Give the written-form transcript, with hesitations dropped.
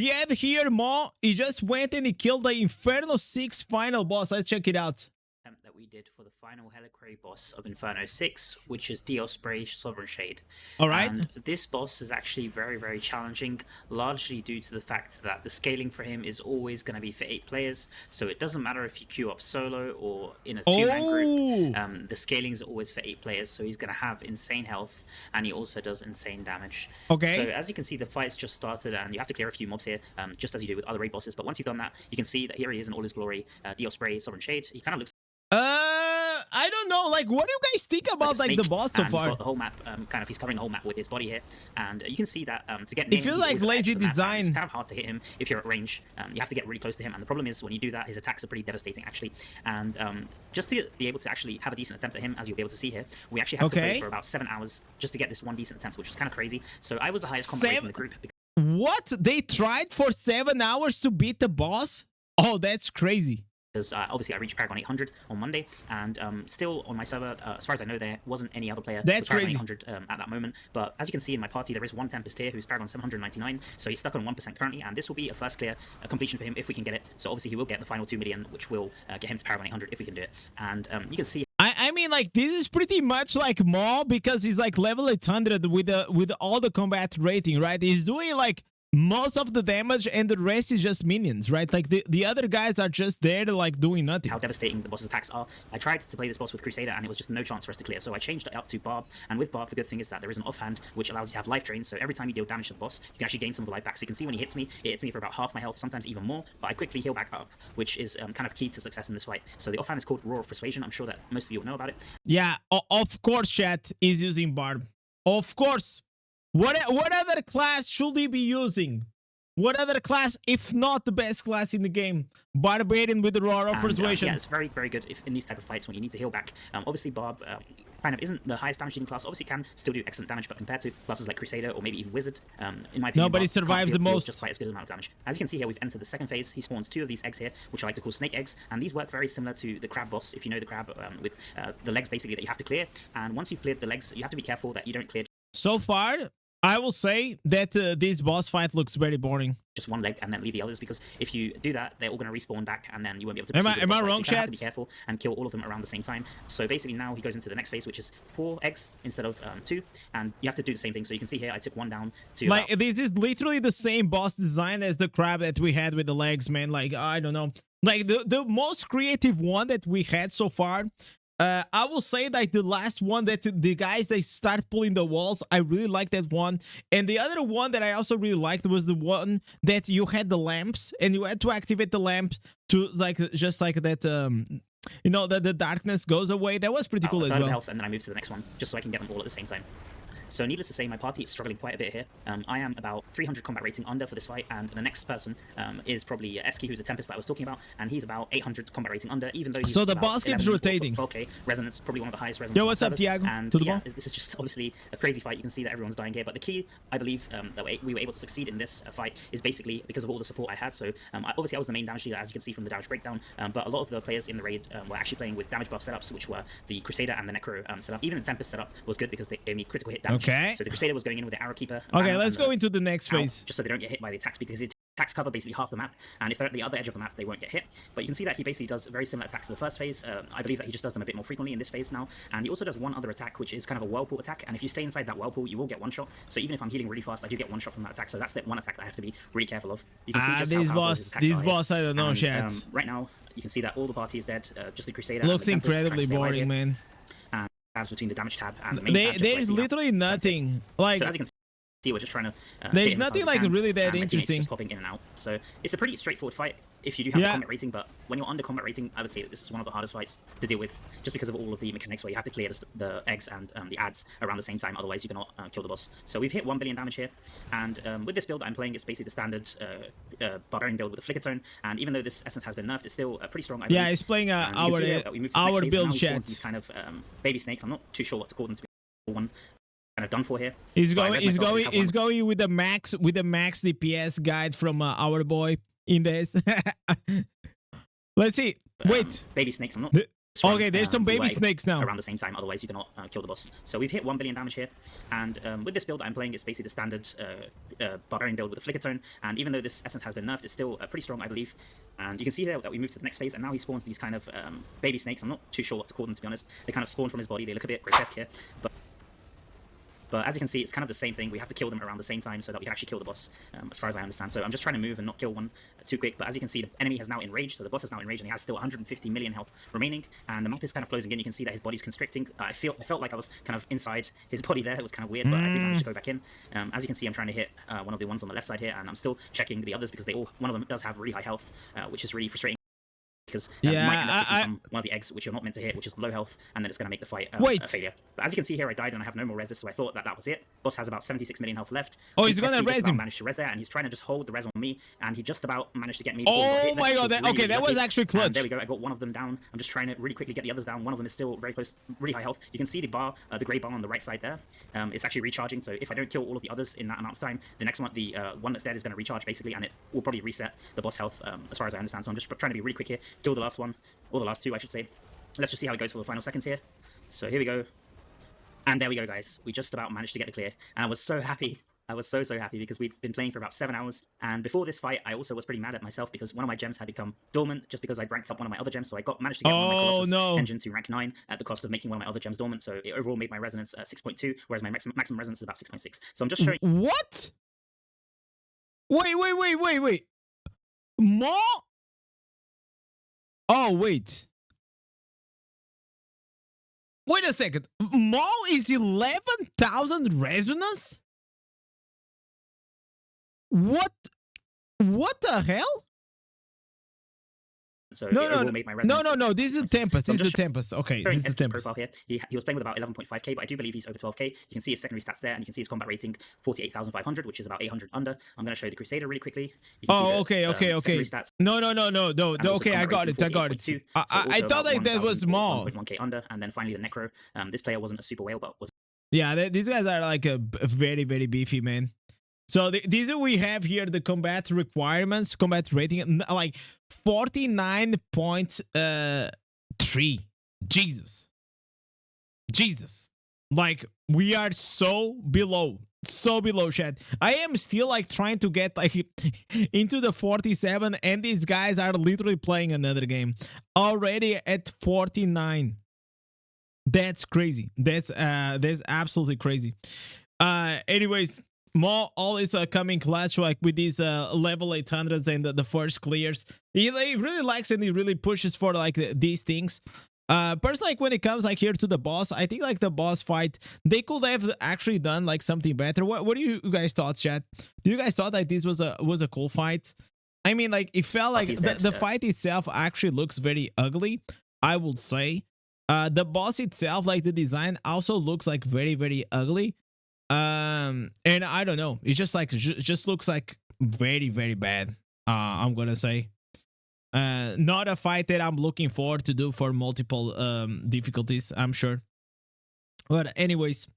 We have here Mo. He just went and he killed the Inferno 6 final boss. Let's check it out. That we did for the final Helicray boss of Inferno 6, which is Spray Sovereign Shade. Alright. And this boss is actually very, very challenging, largely due to the fact that the scaling for him is always going to be for 8 players, so it doesn't matter if you queue up solo or in a 2-man group, the scaling is always for 8 players, so he's going to have insane health, and he also does insane damage. Okay. So as you can see, the fight's just started, and you have to clear a few mobs here, just as you do with other raid bosses, but once you've done that, you can see that here he is in all his glory, Spray Sovereign Shade. He kind of looks I don't know. Like, what do you guys think about like the boss so far? He's got the whole map, he's covering the whole map with his body here, and you can see that to get. It feels like lazy design. It's kind of hard to hit him if you're at range. You have to get really close to him, and the problem is when you do that, his attacks are pretty devastating actually. And just to be able to actually have a decent attempt at him, as you'll be able to see here, we actually have to play for about 7 hours just to get this one decent attempt, which is kind of crazy. So I was the highest combat rate in the group. What? They tried for 7 hours to beat the boss? Oh, that's crazy. Because obviously I reached Paragon 800 on Monday, and still on my server, as far as I know, there wasn't any other player that's Paragon crazy 800 at that moment. But as you can see in my party, there is one Tempest here who's Paragon 799, so he's stuck on 1% currently, and this will be a first clear completion for him if we can get it. So obviously he will get the final 2 million, which will get him to Paragon 800 if we can do it. And you can see. I mean, like, this is pretty much like Maul, because he's like level 800 with all the combat rating, right? He's doing like most of the damage, and the rest is just minions, right? Like the other guys are just there to like doing nothing. How devastating the boss's attacks are. I tried to play this boss with Crusader, and it was just no chance for us to clear, so I changed it up to Barb. And with Barb, the good thing is that there is an offhand which allows you to have life drain, so every time you deal damage to the boss, you can actually gain some of the life back. So you can see when he hits me, it hits me for about half my health, sometimes even more, but I quickly heal back up, which is kind of key to success in this fight. So the offhand is called Roar of Persuasion. I'm sure that most of you will know about it. Yeah, of course chat is using Barb. Of course. What other class should he be using? What other class, if not the best class in the game? Barbarian with the Roar of Persuasion. Yeah, it's very, very good if in these type of fights when you need to heal back. Obviously, Barb kind of isn't the highest damage dealing class. Obviously, can still do excellent damage, but compared to classes like Crusader or maybe even Wizard, in my opinion, nobody Barb survives the most. Just quite as good amount of damage. As you can see here, we've entered the second phase. He spawns 2 of these eggs here, which I like to call snake eggs, and these work very similar to the crab boss. If you know the crab, with the legs basically that you have to clear, and once you've cleared the legs, you have to be careful that you don't clear. So far, I will say that this boss fight looks very boring. Just one leg and then leave the others, because if you do that, they're all going to respawn back, and then you won't be able to. Am I wrong, so you have chat? to be careful and kill all of them around the same time. So basically, now he goes into the next phase, which is 4 eggs instead of 2, and you have to do the same thing. So you can see here, I took 1 down to. Like this is literally the same boss design as the crab that we had with the legs, man. Like I don't know, like the most creative one that we had so far. I will say like the last one that the guys they start pulling the walls, I really like that one. And the other one that I also really liked was the one that you had the lamps and you had to activate the lamps to like just like that you know that the darkness goes away. That was pretty cool as well. Health, and then I move to the next one just so I can get them all at the same time. So needless to say, my party is struggling quite a bit here. I am about 300 combat rating under for this fight, and the next person is probably Eski, who's a Tempest that I was talking about, and he's about 800 combat rating under, even though he's so the boss keeps rotating. 12k resonance, probably one of the highest resonance. Yo, what's up, Tiago? And yeah, this is just obviously a crazy fight. You can see that everyone's dying here, but the key, I believe, that we were able to succeed in this fight is basically because of all the support I had. So obviously I was the main damage dealer, as you can see from the damage breakdown, but a lot of the players in the raid were actually playing with damage buff setups, which were the Crusader and the Necro setup. Even the Tempest setup was good because they gave me critical hit damage. Okay. So the Crusader was going in with the Arrow Keeper. Okay, let's go into the next phase. Just so they don't get hit by the attacks, because the attacks cover basically half the map, and if they're at the other edge of the map, they won't get hit. But you can see that he basically does very similar attacks to the first phase. I believe that he just does them a bit more frequently in this phase now, and he also does one other attack, which is kind of a whirlpool attack, and if you stay inside that whirlpool, you will get one shot. So even if I'm healing really fast, I do get one shot from that attack, so that's the one attack that I have to be really careful of. You can see just this boss, I don't know, chat. Right now, you can see that all the party is dead, just the Crusader. Looks incredibly boring, man. And tabs between the damage tab and the main tab. There's literally nothing. Like, so as you can see, we're just trying to there's nothing like really that interesting. Just popping in and out. So it's a pretty straightforward fight if you do have combat rating, but when you're under combat rating, I would say that this is one of the hardest fights to deal with, just because of all of the mechanics where you have to clear the eggs and the adds around the same time, otherwise you cannot kill the boss. So we've hit 1 billion damage here, and with this build I'm playing, it's basically the standard barbarian build with a flicker tone, and even though this essence has been nerfed, it's still pretty strong. Yeah, it's playing our build, chat. These kind of baby snakes. I'm not too sure what to call them, to be one. Kind of done for here. He's going with the max DPS guide from our boy Indez. Let's see. Wait. Baby snakes. I'm not Okay, there's some we baby were snakes now. around the same time, otherwise you cannot kill the boss. So we've hit 1 billion damage here, and with this build I'm playing, it's basically the standard barbarian build with a flicker tone, and even though this essence has been nerfed, it's still pretty strong, I believe. And you can see here that we moved to the next phase, and now he spawns these kind of baby snakes. I'm not too sure what to call them, to be honest. They kind of spawn from his body, they look a bit grotesque here, but as you can see, it's kind of the same thing. We have to kill them around the same time so that we can actually kill the boss, as far as I understand. So I'm just trying to move and not kill one too quick. But as you can see, the enemy has now enraged. So the boss is now enraged, and he has still 150 million health remaining. And the map is kind of closing in. You can see that his body's constricting. I felt like I was kind of inside his body there. It was kind of weird, but I did manage to go back in. As you can see, I'm trying to hit one of the ones on the left side here, and I'm still checking the others because one of them does have really high health, which is really frustrating. Because you might end up hitting one of the eggs which you're not meant to hit, which is low health, and then it's going to make the fight a failure. But as you can see here, I died and I have no more res, so I thought that was it. Boss has about 76 million health left. Oh, he's going to res him. Managed to res there, and he's trying to just hold the res on me, and he just about managed to get me. Oh my god! Okay, that was actually clutch. And there we go. I got one of them down. I'm just trying to really quickly get the others down. One of them is still very close, really high health. You can see the bar, the grey bar on the right side there. It's actually recharging. So if I don't kill all of the others in that amount of time, the next one, the one that's dead, is going to recharge basically, and it will probably reset the boss health, as far as I understand. So I'm just trying to be really quick here. Kill the last one. Or the last two, I should say. Let's just see how it goes for the final seconds here. So here we go. And there we go, guys. We just about managed to get the clear. And I was so happy. I was so happy because we'd been playing for about 7 hours. And before this fight, I also was pretty mad at myself because one of my gems had become dormant just because I'd ranked up one of my other gems. So I managed to get one of my Colossus engine to rank 9 at the cost of making one of my other gems dormant. So it overall made my resonance 6.2, whereas my maximum resonance is about 6.6. So I'm just showing... What? Wait. More? Oh, wait. Wait a second. Maul is 11,000 resonance? What? What the hell? So no. This is Tempest. So this is Tempest. Okay, this is Tempest. Profile here. He was playing with about 11.5k, but I do believe he's over 12k. You can see his secondary stats there, and you can see his combat rating 48,500, which is about 800 under. I'm going to show you the Crusader really quickly. Okay. No. Okay, I got it. I thought like that was Maul. 1.1k under, and then finally the Necro. This player wasn't a super whale, but was. Yeah, these guys are like a very beefy, man. So these we have here the combat requirements, combat rating, like 49.3. Jesus, like we are so below, chat. I am still like trying to get like into the 47, and these guys are literally playing another game already at 49. That's crazy. That's absolutely crazy. Anyways. Maul always coming clutch like with these level 800s and the first clears. He really likes and he really pushes for like these things. Personally, like when it comes like here to the boss, I think like the boss fight, they could have actually done like something better. What do you guys thought, chat? Do you guys thought like this was a cool fight? I mean, like it felt like the fight itself actually looks very ugly, I would say. The boss itself, like the design also looks like very ugly. And I don't know, it's just like just looks like very bad. I'm gonna say not a fight that I'm looking forward to do for multiple difficulties, I'm sure. But anyways,